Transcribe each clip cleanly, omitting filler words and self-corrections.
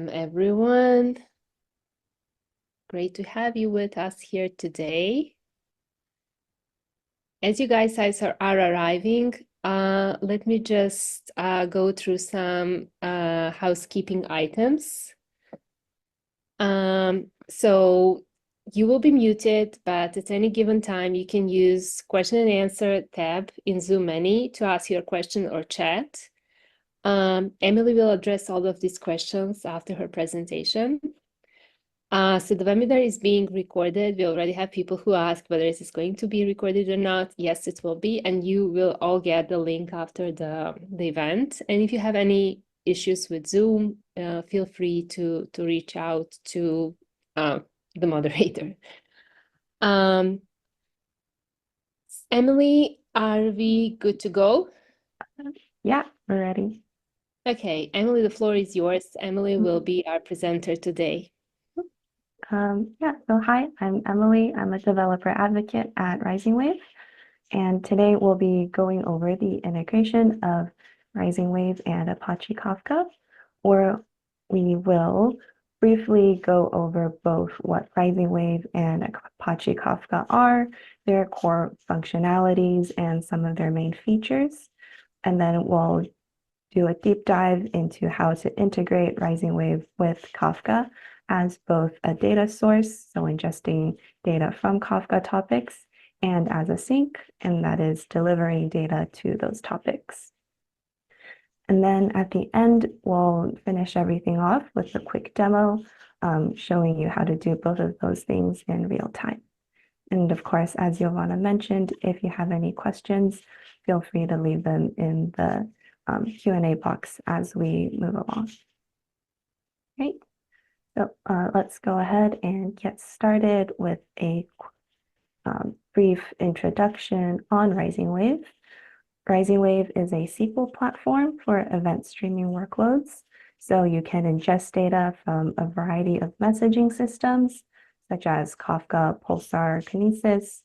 Welcome, everyone. Great to have you with us here today. As you guys are arriving, let me just go through some housekeeping items. So you will be muted, but at any given time, you can use question and answer tab in Zoom Many to ask your question or chat. Emily will address all of these questions after her presentation. So the webinar is being recorded. We already have people who ask whether this is going to be recorded or not. Yes, it will be, and you will all get the link after the event. And if you have any issues with Zoom, feel free to reach out to the moderator. Emily, are we good to go? Yeah, we're ready. Okay, Emily, the floor is yours. Emily will be our presenter today. So hi, I'm Emily. I'm a developer advocate at RisingWave, and today we'll be going over the integration of RisingWave and Apache Kafka, or we will briefly go over both what RisingWave and Apache Kafka are, their core functionalities, and some of their main features. And then we'll do a deep dive into how to integrate RisingWave with Kafka as both a data source, so ingesting data from Kafka topics, and as a sink, and that is delivering data to those topics. And then at the end, we'll finish everything off with a quick demo showing you how to do both of those things in real time. And of course, as Giovanna mentioned, if you have any questions, feel free to leave them in the Q&A box as we move along. Great. So let's go ahead and get started with a brief introduction on RisingWave. RisingWave is a SQL platform for event streaming workloads. So you can ingest data from a variety of messaging systems, such as Kafka, Pulsar, Kinesis,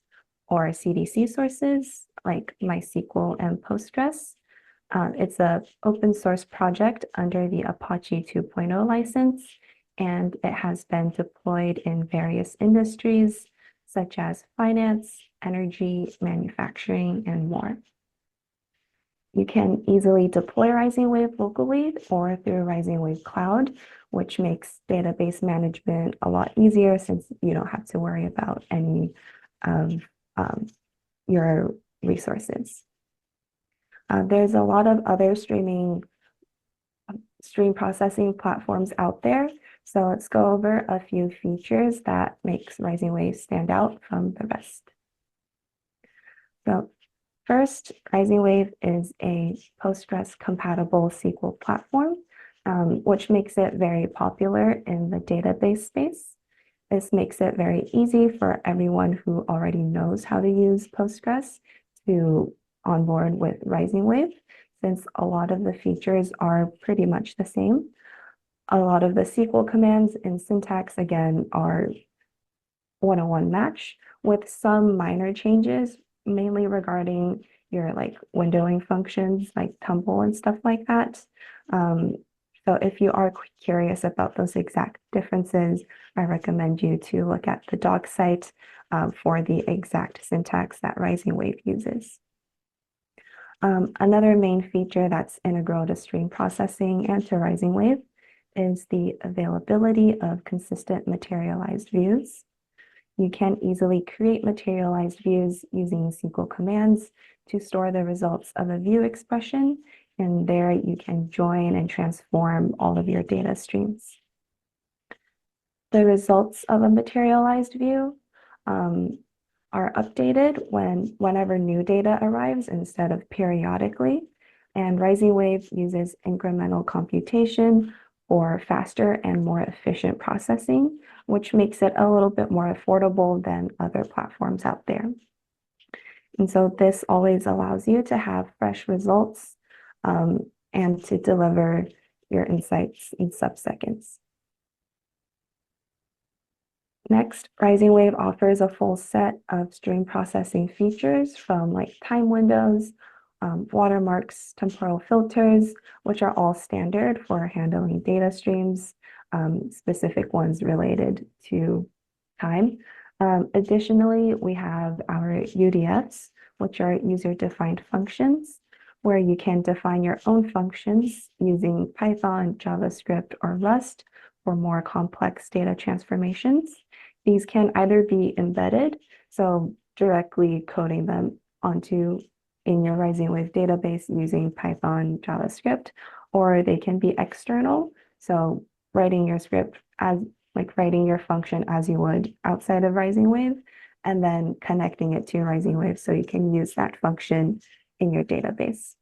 or CDC sources like MySQL and Postgres. It's an open source project under the Apache 2.0 license, and it has been deployed in various industries such as finance, energy, manufacturing, and more. You can easily deploy RisingWave locally or through RisingWave Cloud, which makes database management a lot easier since you don't have to worry about any of your resources. There's a lot of other stream processing platforms out there. So let's go over a few features that makes RisingWave stand out from the rest. So first, RisingWave is a Postgres compatible SQL platform, which makes it very popular in the database space. This makes it very easy for everyone who already knows how to use Postgres to onboard with RisingWave, since a lot of the features are pretty much the same. A lot of the SQL commands and syntax, again, are one-on-one match with some minor changes, mainly regarding your windowing functions like tumble and stuff like that. So if you are curious about those exact differences, I recommend you to look at the doc site for the exact syntax that RisingWave uses. Another main feature that's integral to stream processing and to RisingWave is the availability of consistent materialized views. You can easily create materialized views using SQL commands to store the results of a view expression, and there you can join and transform all of your data streams. The results of a materialized view are updated whenever new data arrives instead of periodically, and RisingWave uses incremental computation for faster and more efficient processing, which makes it a little bit more affordable than other platforms out there. And so this always allows you to have fresh results and to deliver your insights in sub-seconds. Next, RisingWave offers a full set of stream processing features from time windows, watermarks, temporal filters, which are all standard for handling data streams, specific ones related to time. Additionally, we have our UDFs, which are user-defined functions, where you can define your own functions using Python, JavaScript, or Rust for more complex data transformations. These can either be embedded, so directly coding them onto in your RisingWave database using Python, JavaScript, or they can be external, so writing your script as like writing your function as you would outside of RisingWave, and then connecting it to RisingWave so you can use that function in your database.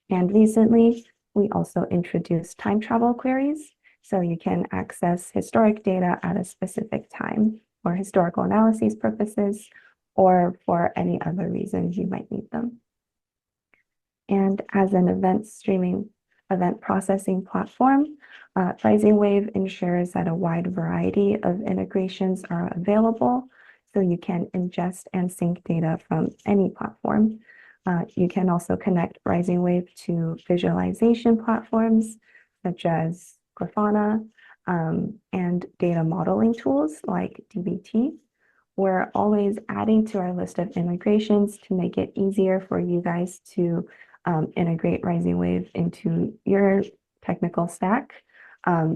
And recently, we also introduced time travel queries, so you can access historic data at a specific time for historical analysis purposes or for any other reasons you might need them. And as an event processing platform, RisingWave ensures that a wide variety of integrations are available, so you can ingest and sync data from any platform. You can also connect RisingWave to visualization platforms such as Grafana and data modeling tools like dbt. We're always adding to our list of integrations to make it easier for you guys to integrate RisingWave into your technical stack.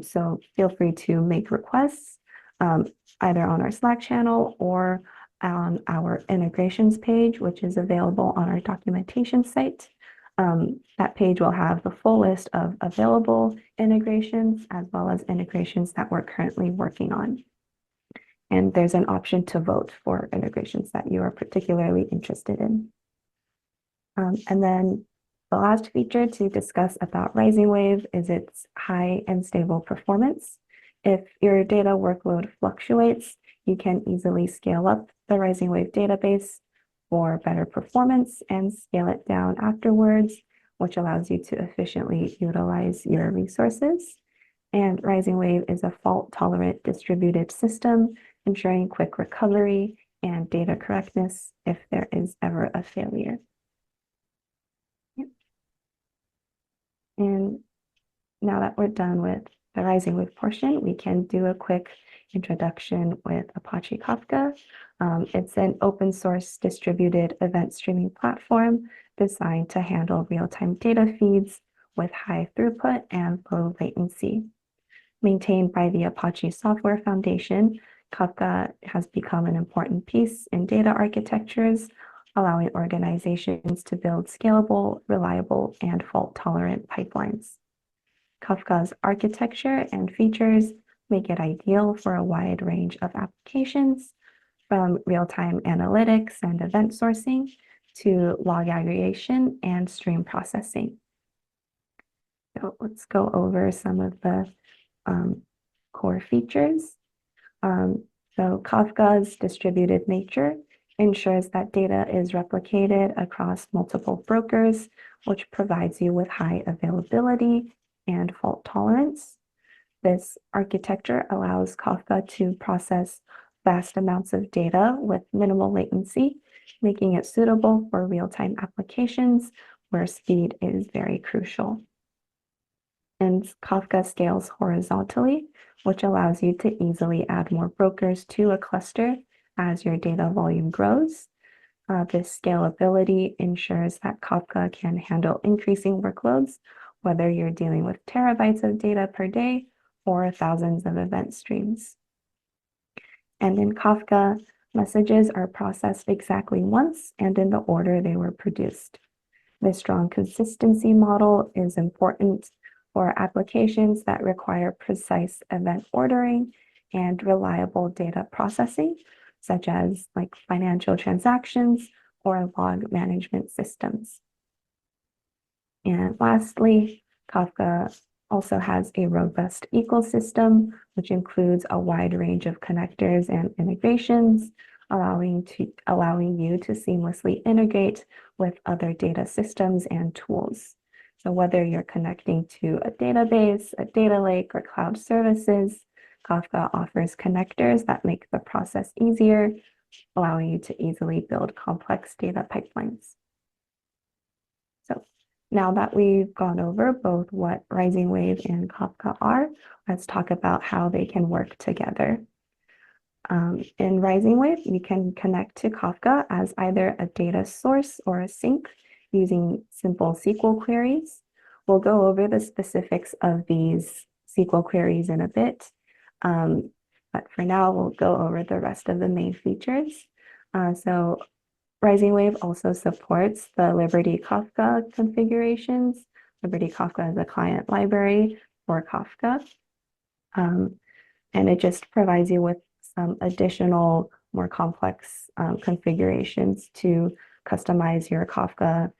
So feel free to make requests either on our Slack channel or on our integrations page, which is available on our documentation site. That page will have the full list of available integrations as well as integrations that we're currently working on. And there's an option to vote for integrations that you are particularly interested in. And then the last feature to discuss about RisingWave is its high and stable performance. If your data workload fluctuates, you can easily scale up the RisingWave database for better performance and scale it down afterwards, which allows you to efficiently utilize your resources. And RisingWave is a fault-tolerant distributed system, ensuring quick recovery and data correctness if there is ever a failure. And now that we're done with the RisingWave portion, we can do a quick introduction with Apache Kafka. It's an open source distributed event streaming platform designed to handle real-time data feeds with high throughput and low latency. Maintained by the Apache Software Foundation, Kafka has become an important piece in data architectures, allowing organizations to build scalable, reliable, and fault-tolerant pipelines. Kafka's architecture and features make it ideal for a wide range of applications, from real-time analytics and event sourcing to log aggregation and stream processing. So let's go over some of the core features. So Kafka's distributed nature ensures that data is replicated across multiple brokers, which provides you with high availability and fault tolerance. This architecture allows Kafka to process vast amounts of data with minimal latency, making it suitable for real-time applications where speed is very crucial. And Kafka scales horizontally, which allows you to easily add more brokers to a cluster as your data volume grows. This scalability ensures that Kafka can handle increasing workloads, whether you're dealing with terabytes of data per day or thousands of event streams. And in Kafka, messages are processed exactly once and in the order they were produced. This strong consistency model is important for applications that require precise event ordering and reliable data processing, such as like financial transactions or log management systems. And lastly, Kafka also has a robust ecosystem, which includes a wide range of connectors and integrations, allowing you to seamlessly integrate with other data systems and tools. So whether you're connecting to a database, a data lake, or cloud services, Kafka offers connectors that make the process easier, allowing you to easily build complex data pipelines. So now that we've gone over both what RisingWave and Kafka are, let's talk about how they can work together. In RisingWave, you can connect to Kafka as either a data source or a sink using simple SQL queries. We'll go over the specifics of these SQL queries in a bit, but for now, we'll go over the rest of the main features. So RisingWave also supports the Liberty Kafka configurations. Liberty Kafka is a client library for Kafka. And it just provides you with some additional, more complex configurations to customize your Kafka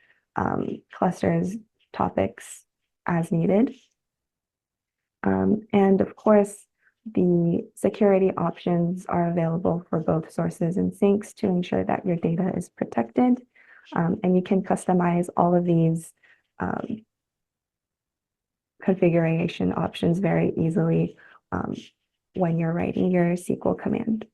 clusters, topics as needed. And of course, the security options are available for both sources and sinks to ensure that your data is protected. And you can customize all of these configuration options very easily when you're writing your SQL command.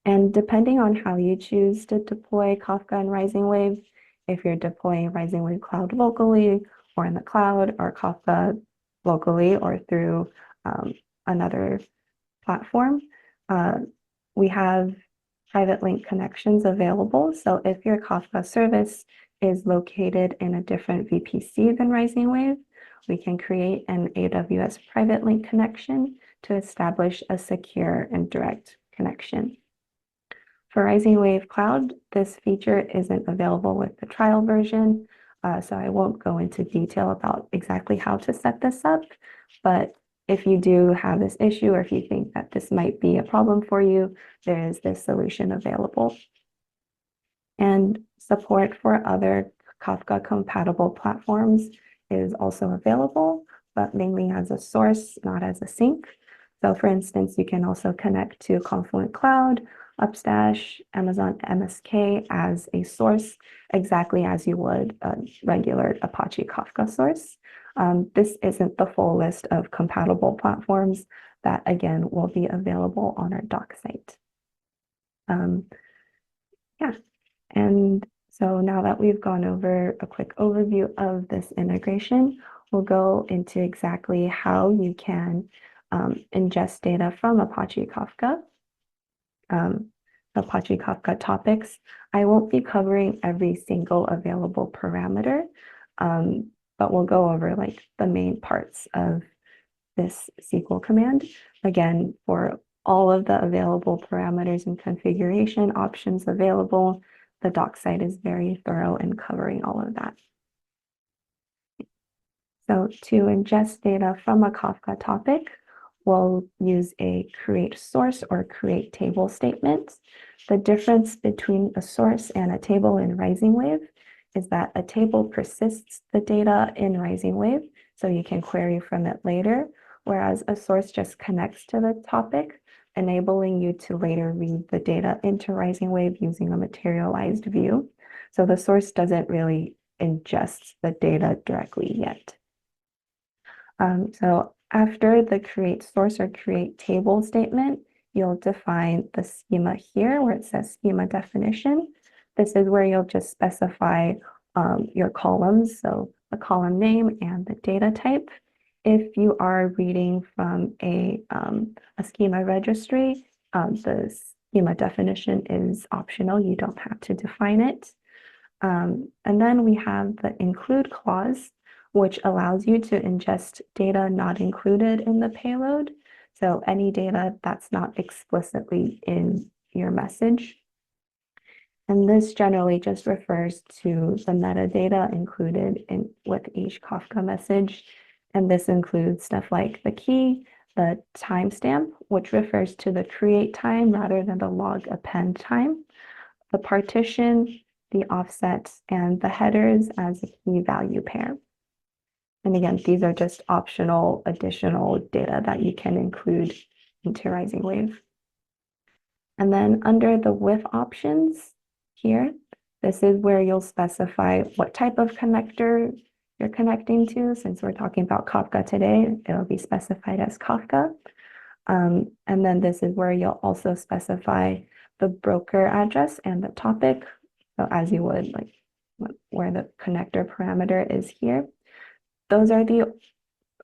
And depending on how you choose to deploy Kafka and RisingWave, if you're deploying RisingWave Cloud locally or in the cloud, or Kafka locally or through another platform, we have private link connections available. So if your Kafka service is located in a different VPC than RisingWave, we can create an AWS private link connection to establish a secure and direct connection. For RisingWave Cloud, this feature isn't available with the trial version, so I won't go into detail about exactly how to set this up, but if you do have this issue or if you think that this might be a problem for you, there is this solution available. And support for other Kafka compatible platforms is also available, but mainly as a source, not as a sink. So for instance, you can also connect to Confluent Cloud, Upstash, Amazon MSK as a source, exactly as you would a regular Apache Kafka source. This isn't the full list of compatible platforms that, again, will be available on our doc site. Yeah, and so now that we've gone over a quick overview of this integration, we'll go into exactly how you can ingest data from Apache Kafka. Apache Kafka topics. I won't be covering every single available parameter, but we'll go over like the main parts of this SQL command. Again, for all of the available parameters and configuration options available, the doc site is very thorough in covering all of that. So to ingest data from a Kafka topic, we'll use a create source or create table statement. The difference between a source and a table in RisingWave is that a table persists the data in RisingWave, so you can query from it later, whereas a source just connects to the topic, enabling you to later read the data into RisingWave using a materialized view. So the source doesn't really ingest the data directly yet. So after the create source or create table statement, you'll define the schema here where it says schema definition. This is where you'll just specify your columns, so the column name and the data type. If you are reading from a schema registry, the schema definition is optional. You don't have to define it. And then we have the include clause, which allows you to ingest data not included in the payload. So any data that's not explicitly in your message. And this generally just refers to the metadata included with each Kafka message. And this includes stuff like the key, the timestamp, which refers to the create time rather than the log append time, the partition, the offsets, and the headers as a key value pair. And again, these are just optional additional data that you can include into RisingWave. And then under the with options here, this is where you'll specify what type of connector you're connecting to. Since we're talking about Kafka today, it'll be specified as Kafka. And then this is where you'll also specify the broker address and the topic. So as you would like where the connector parameter is here. Those are the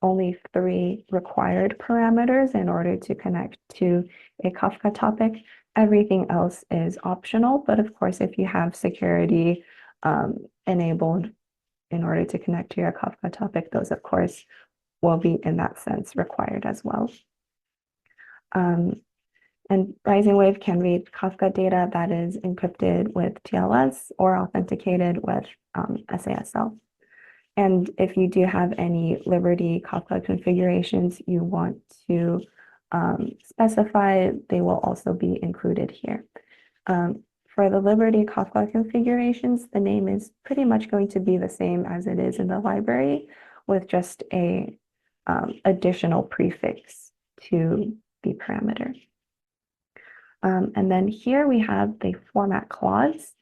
only 3 required parameters in order to connect to a Kafka topic. Everything else is optional, but of course, if you have security enabled in order to connect to your Kafka topic, those of course will be in that sense required as well. And RisingWave can read Kafka data that is encrypted with TLS or authenticated with SASL. And if you do have any Liberty Kafka configurations you want to specify, they will also be included here. For the Liberty Kafka configurations, the name is pretty much going to be the same as it is in the library, with just a additional prefix to the parameter. And then here we have the format clause.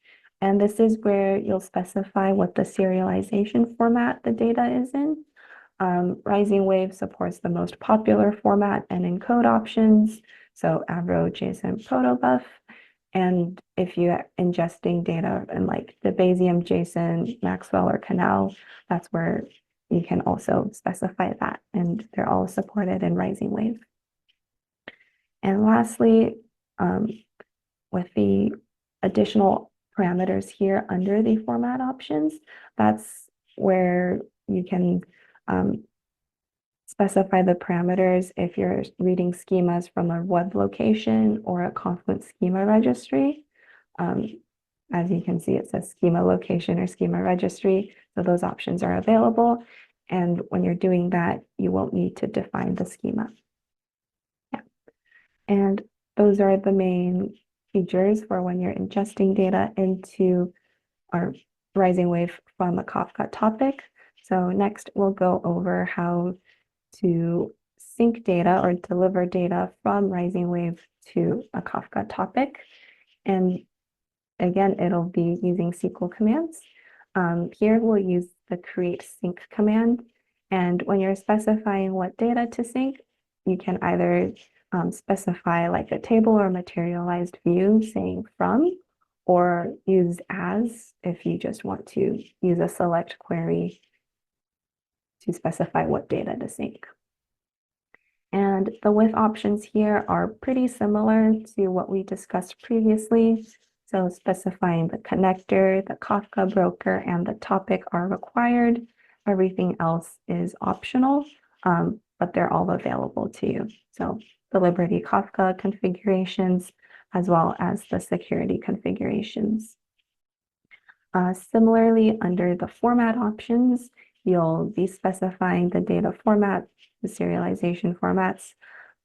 And this is where you'll specify what the serialization format the data is in. RisingWave supports the most popular format and encode options, so Avro, JSON, protobuf. And if you're ingesting data in like the Bayesian JSON, Maxwell, or Canal, that's where you can also specify that. And they're all supported in RisingWave. And lastly, with the additional parameters here under the format options, that's where you can specify the parameters if you're reading schemas from a web location or a Confluent schema registry. As you can see, it says schema location or schema registry. So those options are available. And when you're doing that, you won't need to define the schema. Yeah. And those are the main features for when you're ingesting data into our RisingWave from a Kafka topic. So next we'll go over how to sync data or deliver data from RisingWave to a Kafka topic. And again, it'll be using SQL commands. Here we'll use the create sync command. And when you're specifying what data to sync, you can either specify like a table or materialized view saying from, or use as if you just want to use a select query to specify what data to sync. And the with options here are pretty similar to what we discussed previously. So specifying the connector, the Kafka broker, and the topic are required. Everything else is optional, but they're all available to you. So the Liberty Kafka configurations, as well as the security configurations. Similarly, under the format options, you'll be specifying the data format, the serialization formats,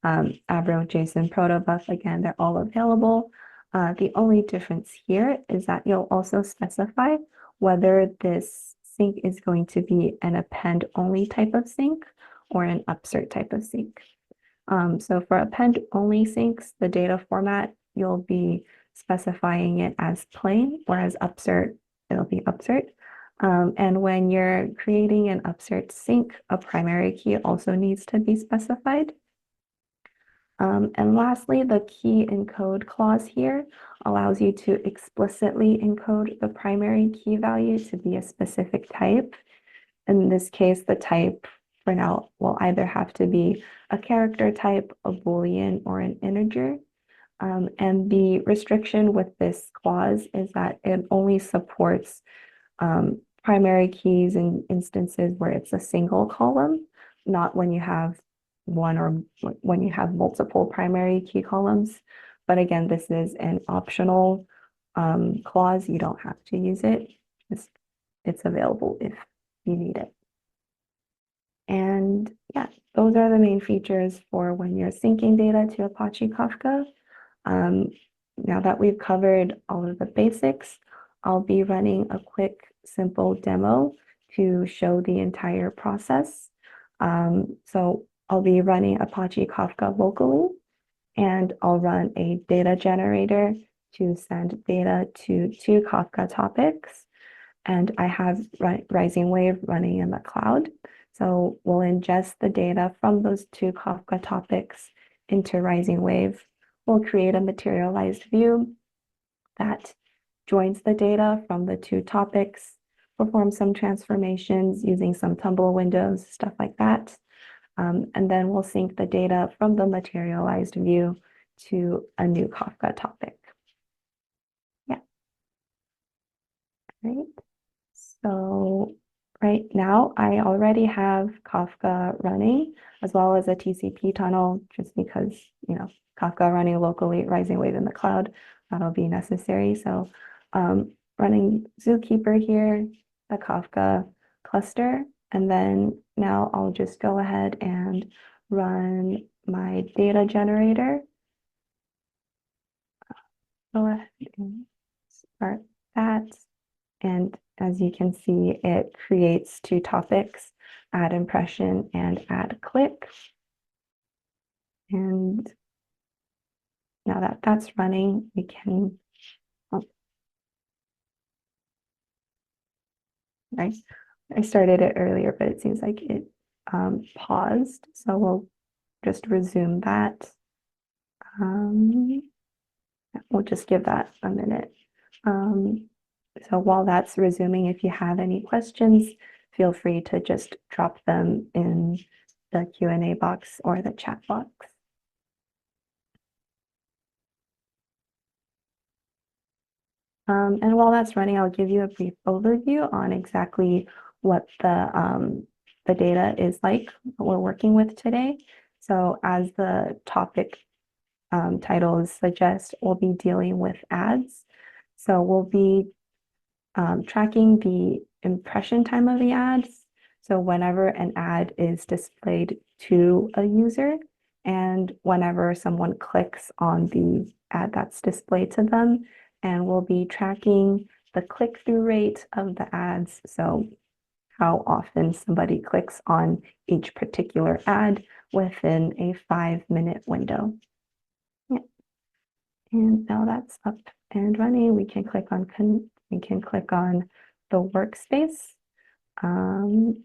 Avro, JSON, protobuf, again, they're all available. The only difference here is that you'll also specify whether this sync is going to be an append-only type of sync or an upsert type of sync. So for append-only syncs, the data format, you'll be specifying it as plain, whereas upsert, it'll be upsert. And when you're creating an upsert sync, a primary key also needs to be specified. And lastly, the key encode clause here allows you to explicitly encode the primary key value to be a specific type. In this case, the type for now will either have to be a character type, a Boolean, or an integer. And the restriction with this clause is that it only supports primary keys in instances where it's a single column, not when you have one or when you have multiple primary key columns. But again, this is an optional clause. You don't have to use it. It's available if you need it. And yeah, those are the main features for when you're syncing data to Apache Kafka. Now that we've covered all of the basics, I'll be running a quick, simple demo to show the entire process. So I'll be running Apache Kafka locally, and I'll run a data generator to send data to 2 Kafka topics. And I have RisingWave running in the cloud. So we'll ingest the data from those 2 Kafka topics into RisingWave. We'll create a materialized view that joins the data from the 2 topics. perform some transformations using some tumble windows, stuff like that. And then we'll sync the data from the materialized view to a new Kafka topic. Yeah. Right. So right now I already have Kafka running as well as a TCP tunnel, just because, Kafka running locally, RisingWave in the cloud, that'll be necessary. So running Zookeeper here, the Kafka cluster, and then now I'll just go ahead and run my data generator. Go ahead and start that. And as you can see, it creates two topics, add impression and add click. And now that that's running, we can, I started it earlier, but it seems like it paused. So we'll just resume that. We'll just give that a minute. So while that's resuming, if you have any questions, feel free to just drop them in the Q&A box or the chat box. And while that's running, I'll give you a brief overview on exactly what the data is like, what we're working with today. So as the topic titles suggest, we'll be dealing with ads. So we'll be tracking the impression time of the ads. So whenever an ad is displayed to a user and whenever someone clicks on the ad that's displayed to them, and we'll be tracking the click-through rate of the ads. So how often somebody clicks on each particular ad within a 5-minute window. Yeah. And now that's up and running. We can click on the workspace. Oh,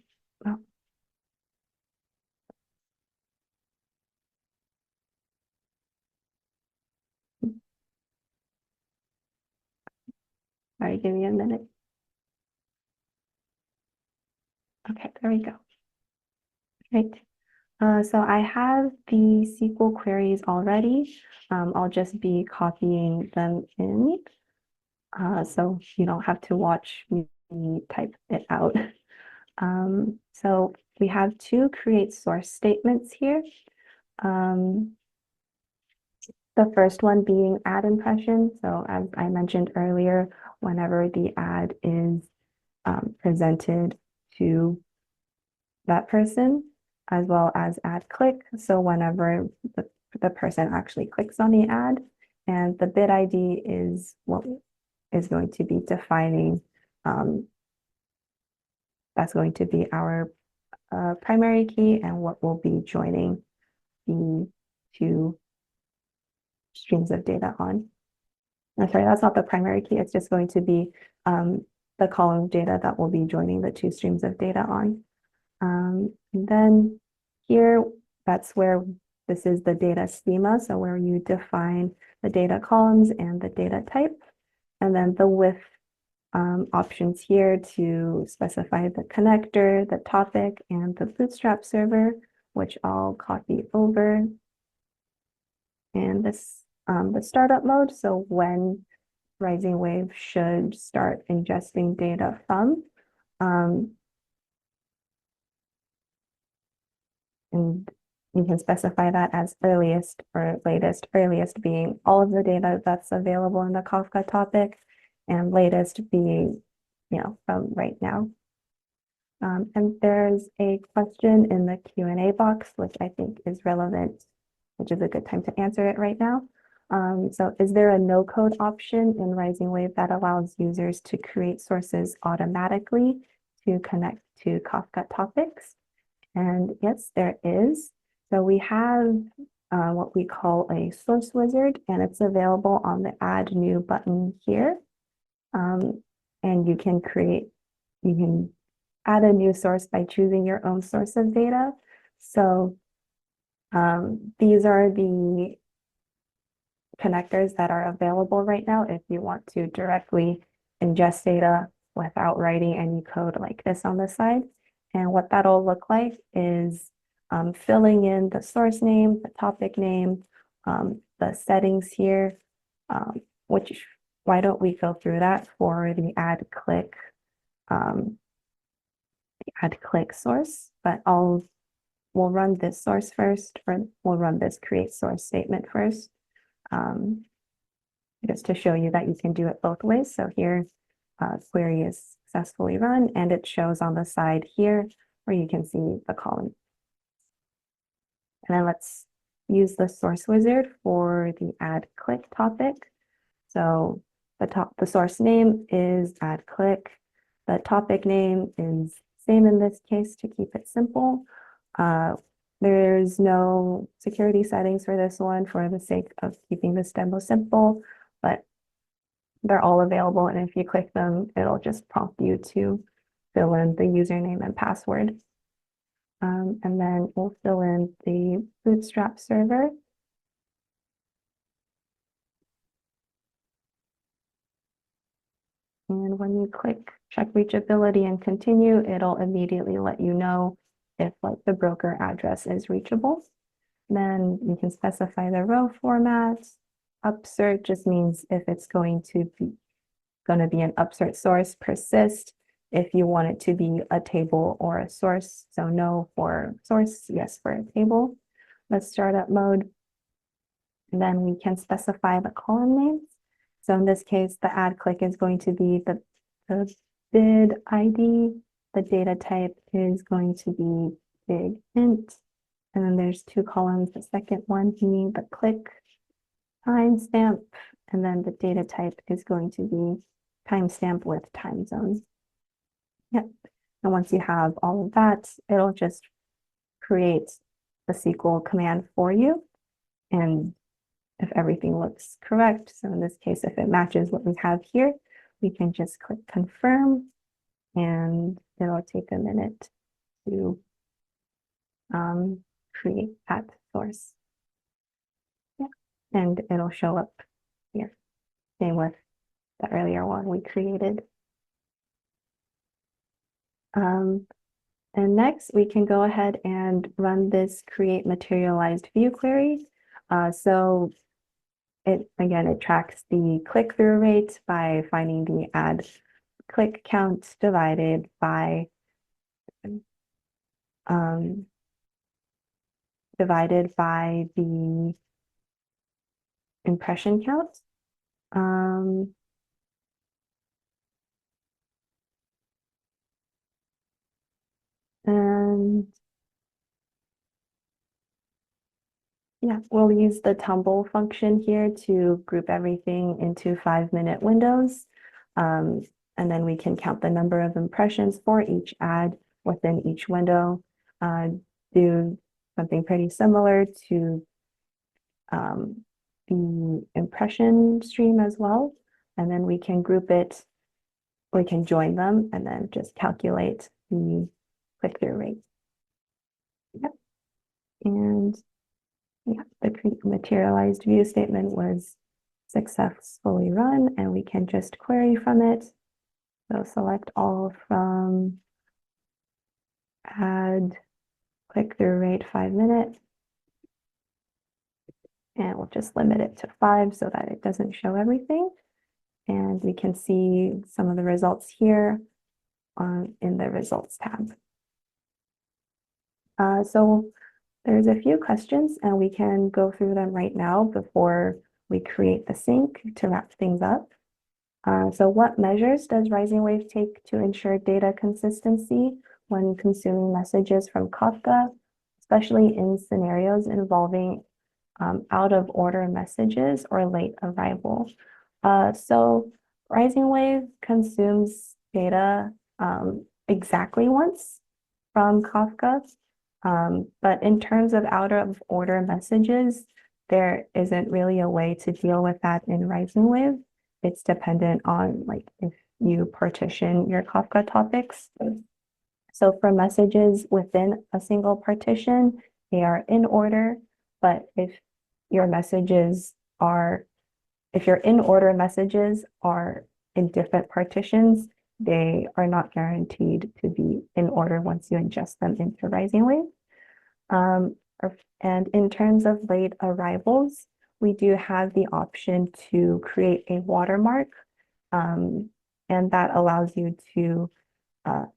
sorry, give me a minute. Okay, there we go. Right. So I have the SQL queries already. I'll just be copying them in. So you don't have to watch me type it out. So we have two create source statements here. The first one being ad impression. So as I mentioned earlier, whenever the ad is presented to that person, as well as ad click. So whenever the person actually clicks on the ad, and the bit ID is what is going to be defining, that's going to be our primary key and what will be joining the two streams of data on. I'm sorry, that's not the primary key. It's just going to be the column of data that will be joining the two streams of data on. And then here, that's where this is the data schema. So where you define the data columns and the data type, and then the with options here to specify the connector, the topic, and the Bootstrap server, which I'll copy over. And this the startup mode. So when RisingWave should start ingesting data from. And you can specify that as earliest or latest, earliest being all of the data that's available in the Kafka topic, and latest being, from right now. And there's a question in the Q&A box, which I think is relevant, which is a good time to answer it right now. So is there a no-code option in RisingWave that allows users to create sources automatically to connect to Kafka topics? And yes, there is. So we have what we call a source wizard, and it's available on the add new button here. And you can add a new source by choosing your own source of data. So these are the connectors that are available right now if you want to directly ingest data without writing any code like this on the side. And what that'll look like is filling in the source name, the topic name, the settings here, which why don't we go through that for the add click source, but we'll run this source first, or we'll run this create source statement first, just to show you that you can do it both ways. So here, query is successfully run, and it shows on the side here where you can see the column. And then let's use the source wizard for the add click topic. So the source name is add click. The topic name is same in this case to keep it simple. There's no security settings for this one for the sake of keeping this demo simple, but they're all available. And if you click them, it'll just prompt you to fill in the username and password. And then we'll fill in the Bootstrap server. And when you click check reachability and continue, it'll immediately let you know if like the broker address is reachable. Then you can specify the row format. Upsert just means if it's going to be an upsert source. Persist if you want it to be a table or a source. So no for source, yes for a table. Let's startup mode. And then we can specify the column names. So in this case, the add click is going to be the bid ID. The data type is going to be big int. And then there's two columns. The second one being the click timestamp. And then the data type is going to be timestamp with time zone. Yep. And once you have all of that, it'll just create the SQL command for you. And if everything looks correct, so in this case, if it matches what we have here, we can just click confirm, and it'll take a minute to create that source. Yeah. And it'll show up here. Same with the earlier one we created. And next, we can go ahead and run this create materialized view query. So it tracks the click-through rate by finding the add click count divided by the impression count. And yeah, we'll use the tumble function here to group everything into 5-minute windows. And then we can count the number of impressions for each ad within each window. Do something pretty similar to the impression stream as well. And then we can group it, we can join them and then just calculate the click-through rate. Yep. And yeah, the materialized view statement was successfully run, and we can just query from it. So select all from add click-through rate 5-minute. And we'll just limit it to 5 so that it doesn't show everything. And we can see some of the results here in the results tab. So there's a few questions and we can go through them right now before we create the sync to wrap things up. So what measures does RisingWave take to ensure data consistency when consuming messages from Kafka, especially in scenarios involving out of order messages or late arrival? So RisingWave consumes data exactly once from Kafka. But in terms of out of order messages, there isn't really a way to deal with that in RisingWave. It's dependent on like if you partition your Kafka topics. So for messages within a single partition, they are in order, but if your in order messages are in different partitions, they are not guaranteed to be in order once you ingest them into RisingWave. And in terms of late arrivals, we do have the option to create a watermark, and that allows you to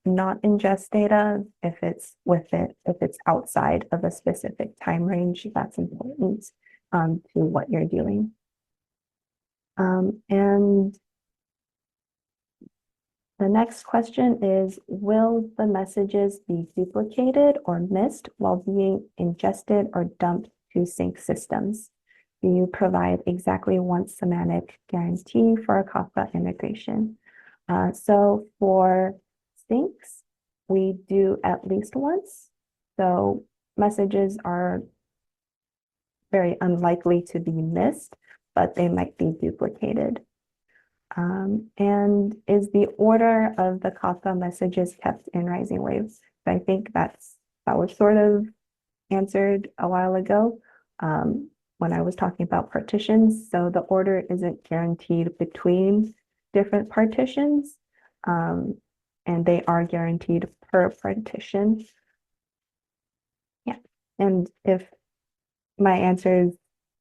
not ingest data if it's outside of a specific time range that's important to what you're doing. And the next question is, will the messages be duplicated or missed while being ingested or dumped to sync systems? Do you provide exactly one semantic guarantee for a Kafka integration? So for syncs, we do at least once. So messages are very unlikely to be missed, but they might be duplicated. And is the order of the Kafka messages kept in RisingWave? So I think that was sort of answered a while ago when I was talking about partitions. So the order isn't guaranteed between different partitions, and they are guaranteed per partition. Yeah, and if my answers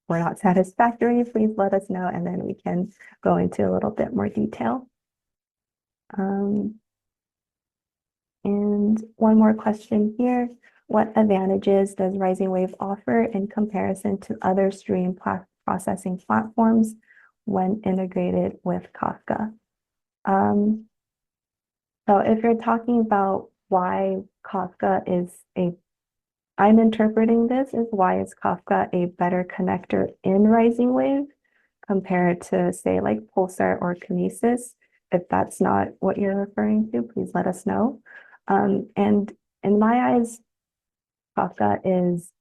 were not satisfactory, please let us know, and then we can go into a little bit more detail. And one more question here. What advantages does RisingWave offer in comparison to other stream processing platforms when integrated with Kafka? So if you're talking about why Kafka is I'm interpreting this as why is Kafka a better connector in RisingWave compared to, say, like Pulsar or Kinesis. If that's not what you're referring to, please let us know. And in my eyes, Kafka is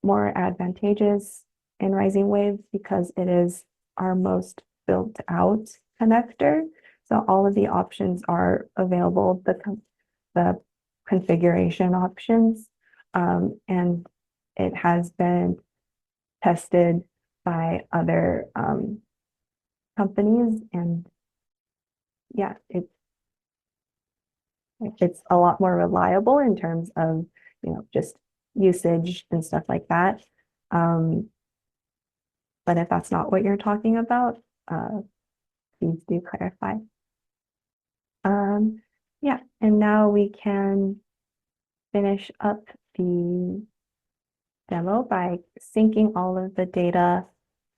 more advantageous in RisingWave because it is our most built out connector. So all of the options are available, the configuration options, and it has been tested by other companies, and yeah, it's a lot more reliable in terms of just usage and stuff like that. But if that's not what you're talking about, please do clarify. Yeah, and now we can finish up the demo by syncing all of the data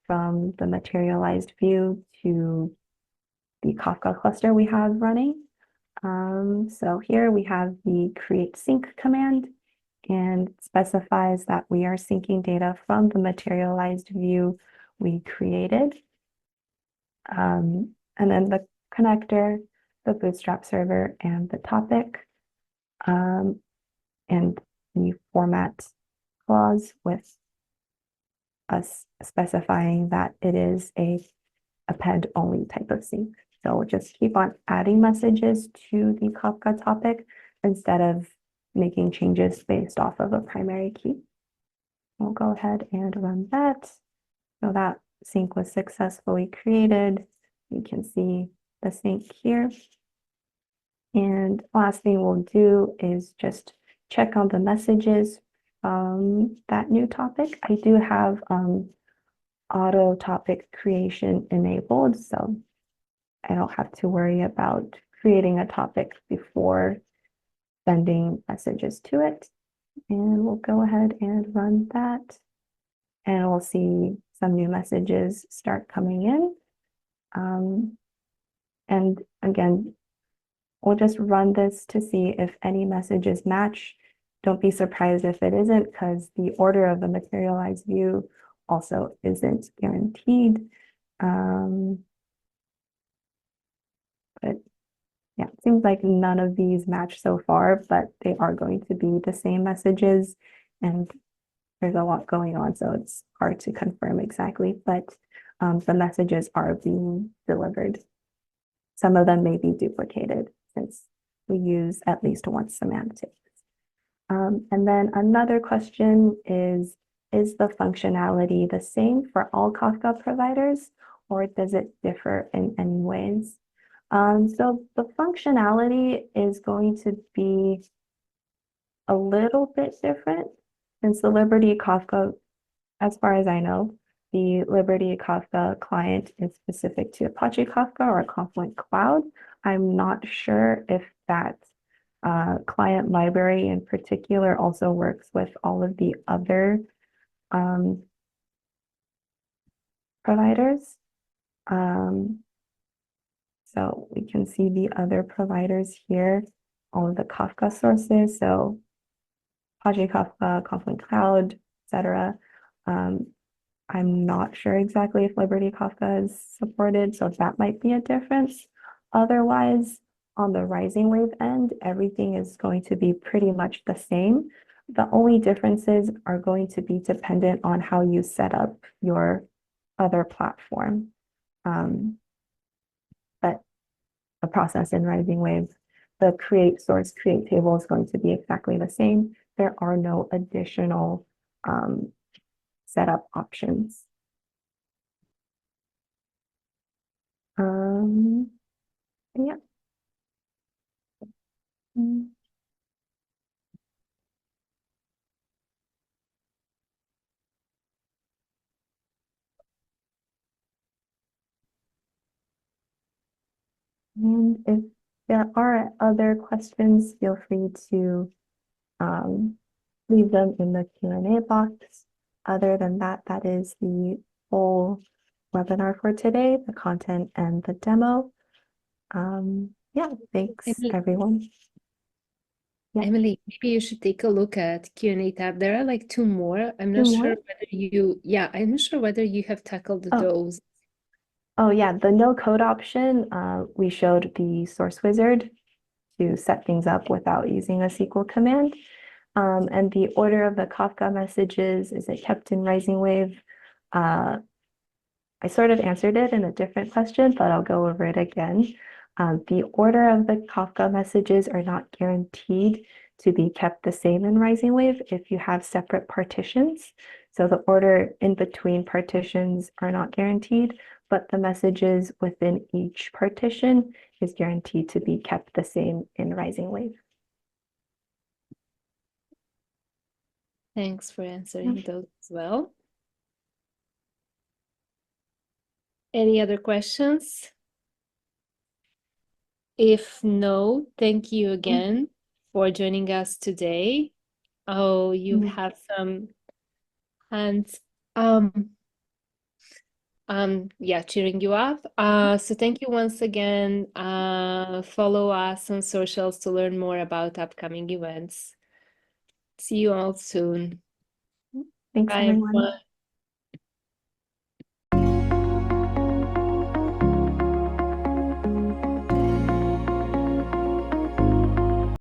from the materialized view to the Kafka cluster we have running. So here we have the create sync command, and it specifies that we are syncing data from the materialized view we created. And then the connector, the bootstrap server, and the topic, and the format clause with us specifying that it is a append only type of sync. So we'll just keep on adding messages to the Kafka topic instead of making changes based off of a primary key. We'll go ahead and run that. So that sync was successfully created. You can see the sync here. And last thing we'll do is just check on the messages from that new topic. I do have auto topic creation enabled, so I don't have to worry about creating a topic before sending messages to it. And we'll go ahead and run that. And we'll see some new messages start coming in. And again, we'll just run this to see if any messages match. Don't be surprised if it isn't, because the order of the materialized view also isn't guaranteed. But yeah, it seems like none of these match so far, but they are going to be the same messages, and there's a lot going on, so it's hard to confirm exactly, but the messages are being delivered. Some of them may be duplicated since we use at least one semantics. And then another question is the functionality the same for all Kafka providers, or does it differ in any ways? So the functionality is going to be a little bit different since the Liberty Kafka, as far as I know, the Liberty Kafka client is specific to Apache Kafka or Confluent Cloud. I'm not sure if that client library in particular also works with all of the other providers. So we can see the other providers here, all of the Kafka sources. So Apache Kafka, Confluent Cloud, etc. I'm not sure exactly if Liberty Kafka is supported, so that might be a difference. Otherwise, on the RisingWave end, everything is going to be pretty much the same. The only differences are going to be dependent on how you set up your other platform. But the process in RisingWave, the create source, create table is going to be exactly the same. There are no additional setup options. Yeah. Mm. And if there are other questions, feel free to leave them in the Q&A box. Other than that, that is the whole webinar for today, the content and the demo. Yeah, thanks everyone. Yeah. Emily, maybe you should take a look at Q&A tab. There are like two more. I'm Two not more? sure whether I'm not sure whether you have tackled Oh, those. oh yeah, the no code option, we showed the source wizard to set things up without using a SQL command. And the order of the Kafka messages, is it kept in RisingWave? I sort of answered it in a different question, but I'll go over it again. The order of the Kafka messages are not guaranteed to be kept the same in RisingWave if you have separate partitions. So the order in between partitions are not guaranteed, but the messages within each partition is guaranteed to be kept the same in RisingWave. Thanks for answering those as well. Any other questions? If no, thank you again for joining us today. Oh, you've had some hands. Yeah, cheering you up. So thank you once again. Follow us on socials to learn more about upcoming events. See you all soon. Thanks, Bye, everyone. everyone.